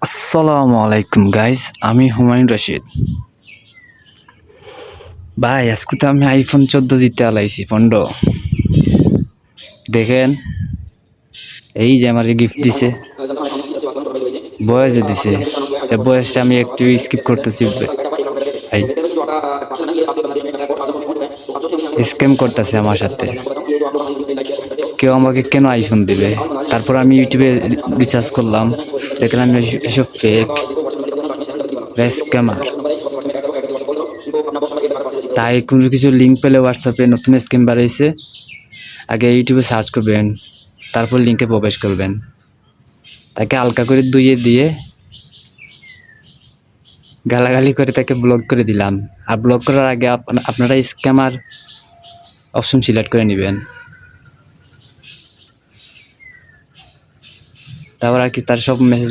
আসসালামু আলাইকুম গাইস, আমি হুমায়ুন রশিদ। ভাই আজকে তো আমি আইফোন 14 জিতে আলাইছি 15। দেখেন, এই যে আমার গিফট দিছে, বয়সে দিছে। বয়সটা আমি একটু স্কিপ করতেছি ভাই, স্ক্যাম করতেছে আমার সাথে। কেউ আমাকে কেন আইফোন দিবে? তারপর আমি ইউটিউবে রিসার্চ করলাম, দেখলাম এসব ফেক স্ক্যামার। তাই কোনো কিছু লিঙ্ক পেলে হোয়াটসঅ্যাপে নতুন স্কিম বাড়াইছে, আগে ইউটিউবে সার্চ করবেন, তারপর লিঙ্কে প্রবেশ করবেন। তাকে হালকা করে ধুইয়ে দিয়ে গালাগালি করে তাকে ব্লক করে দিলাম। আর ব্লক করার আগে আপনারা স্ক্যামার অপশন সিলেক্ট করে নেবেন। তারপর আর কি তার সব মেসেজ